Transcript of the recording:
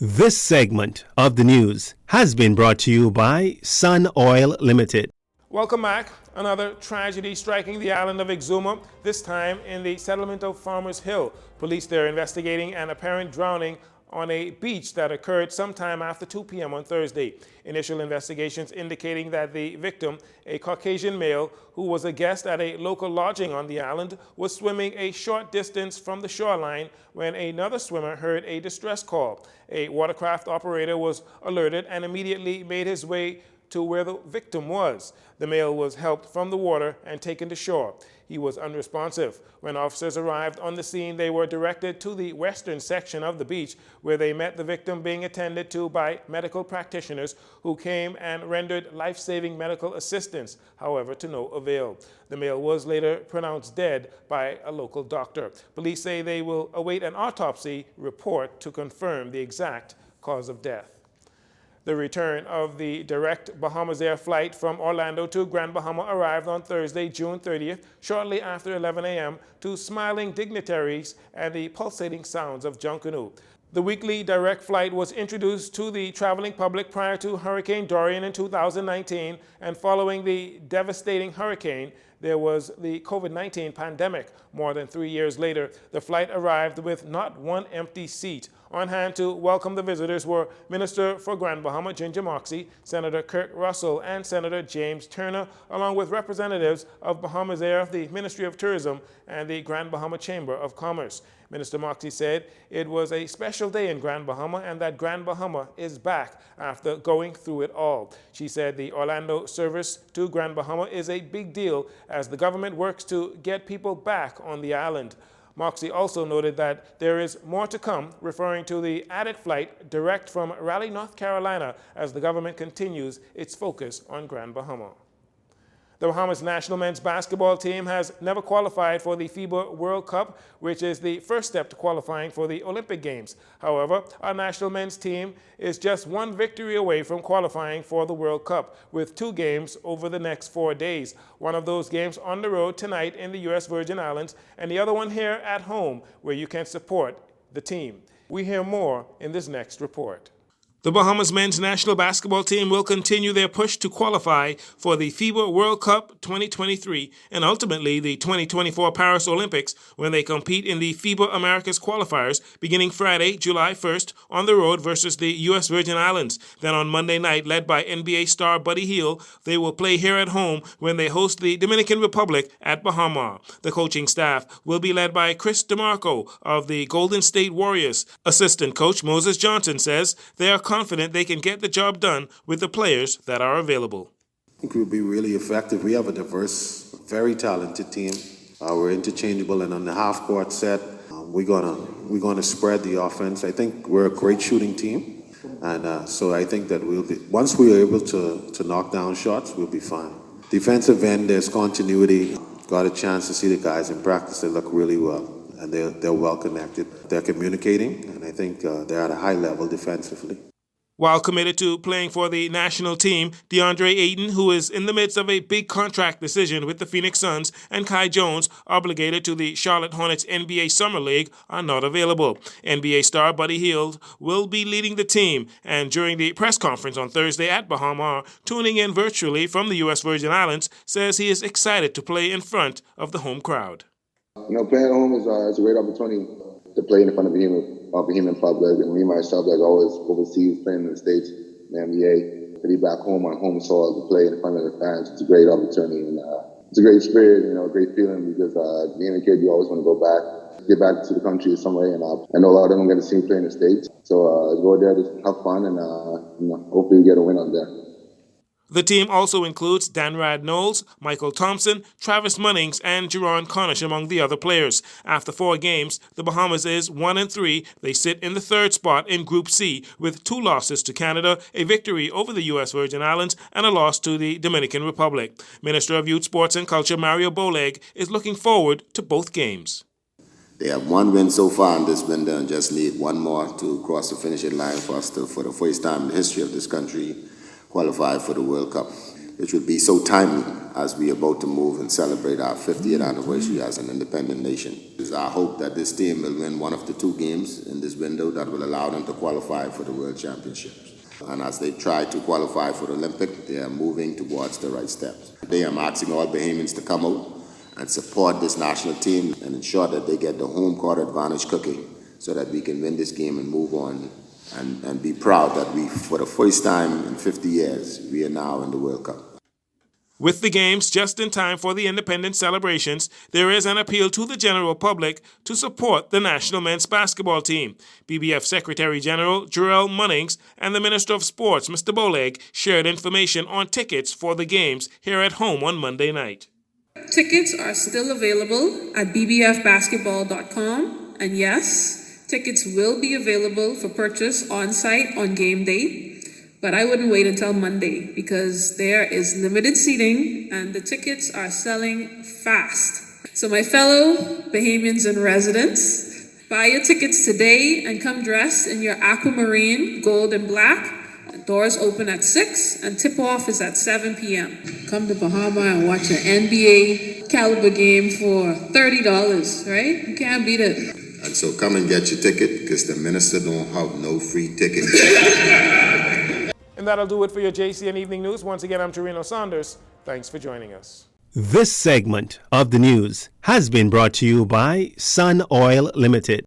This segment of the news has been brought to you by Sun Oil Limited. Welcome back. Another tragedy striking the island of Exuma, this time in the settlement of Farmers Hill. Police there investigating an apparent drowning on a beach that occurred sometime after 2 p.m. on Thursday. Initial investigations indicating that the victim, a Caucasian male who was a guest at a local lodging on the island, was swimming a short distance from the shoreline when another swimmer heard a distress call. A watercraft operator was alerted and immediately made his way to where the victim was. The male was helped from the water and taken to shore. He was unresponsive. When officers arrived on the scene, they were directed to the western section of the beach, where they met the victim being attended to by medical practitioners who came and rendered life-saving medical assistance, however, to no avail. The male was later pronounced dead by a local doctor. Police say they will await an autopsy report to confirm the exact cause of death. The return of the direct Bahamas Air flight from Orlando to Grand Bahama arrived on Thursday, June 30th, shortly after 11 a.m., to smiling dignitaries and the pulsating sounds of Junkanoo. The weekly direct flight was introduced to the traveling public prior to Hurricane Dorian in 2019, and following the devastating hurricane, there was the COVID-19 pandemic. More than 3 years later, the flight arrived with not one empty seat. On hand to welcome the visitors were Minister for Grand Bahama Ginger Moxie, Senator Kirk Russell, and Senator James Turner, along with representatives of Bahamas Air, the Ministry of Tourism, and the Grand Bahama Chamber of Commerce. Minister Moxie said it was a special day in Grand Bahama and that Grand Bahama is back after going through it all. She said the Orlando service to Grand Bahama is a big deal as the government works to get people back on the island. Moxie also noted that there is more to come, referring to the added flight direct from Raleigh, North Carolina, as the government continues its focus on Grand Bahama. The Bahamas national men's basketball team has never qualified for the FIBA World Cup, which is the first step to qualifying for the Olympic Games. However, our national men's team is just one victory away from qualifying for the World Cup, with 2 games over the next 4 days. One of those games on the road tonight in the U.S. Virgin Islands, and the other one here at home, where you can support the team. We hear more in this next report. The Bahamas men's national basketball team will continue their push to qualify for the FIBA World Cup 2023 and ultimately the 2024 Paris Olympics when they compete in the FIBA Americas qualifiers beginning Friday, July 1st on the road versus the U.S. Virgin Islands. Then on Monday night, led by NBA star Buddy Hield, they will play here at home when they host the Dominican Republic at Bahama. The coaching staff will be led by Chris DeMarco of the Golden State Warriors. Assistant coach Moses Johnson says they are confident they can get the job done with the players that are available. I think we'll be really effective. We have a diverse, very talented team. We're interchangeable, and on the half-court set, we're gonna spread the offense. I think we're a great shooting team, and so I think that once we are able to knock down shots, we'll be fine. Defensive end, there's continuity. Got a chance to see the guys in practice. They look really well, and they're well connected. They're communicating, and I think they're at a high level defensively. While committed to playing for the national team, DeAndre Ayton, who is in the midst of a big contract decision with the Phoenix Suns, and Kai Jones, obligated to the Charlotte Hornets NBA Summer League, are not available. NBA star Buddy Hield will be leading the team, and during the press conference on Thursday at Bahama, tuning in virtually from the U.S. Virgin Islands, says he is excited to play in front of the home crowd. Playing at home is a great opportunity to play in front of a behemoth public, and me myself, like always overseas, playing in the States, in the NBA, to be back home on home soil to play in front of the fans, it's a great opportunity, and it's a great spirit, a great feeling, because being a kid, you always want to go back, get back to the country in some way, and I know a lot of them are going to see me play in the States, so go there to have fun, and hopefully get a win on there. The team also includes Danrad Knowles, Michael Thompson, Travis Munnings, and Jerron Cornish among the other players. After 4 games, the Bahamas is 1-3. They sit in the 3rd spot in Group C with 2 losses to Canada, a victory over the U.S. Virgin Islands, and a loss to the Dominican Republic. Minister of Youth, Sports and Culture Mario Boleg is looking forward to both games. They have 1 win so far in this window and just need 1 more to cross the finishing line for us to, for the first time in the history of this country, qualify for the World Cup. which would be so timely as we are about to move and celebrate our 50th anniversary as an independent nation. It is our hope that this team will win one of the 2 games in this window that will allow them to qualify for the World Championships. And as they try to qualify for the Olympic, they are moving towards the right steps. Today I'm asking all Bahamians to come out and support this national team and ensure that they get the home court advantage cooking so that we can win this game and move on and be proud that we, for the first time in 50 years, we are now in the World Cup. With the games just in time for the independence celebrations, there is an appeal to the general public to support the national men's basketball team. BBF Secretary General Jarrell Munnings and the Minister of Sports, Mr. Boleg, shared information on tickets for the games here at home on Monday night. Tickets are still available at bbfbasketball.com, and yes, tickets will be available for purchase on-site on game day. But I wouldn't wait until Monday because there is limited seating and the tickets are selling fast. So my fellow Bahamians and residents, buy your tickets today and come dressed in your aquamarine, gold and black. Doors open at 6 and tip-off is at 7 p.m. Come to Bahama and watch an NBA caliber game for $30, right? You can't beat it. And so come and get your ticket because the minister don't have no free ticket. And that'll do it for your JCN Evening News. Once again, I'm Torino Saunders. Thanks for joining us. This segment of the news has been brought to you by Sun Oil Limited.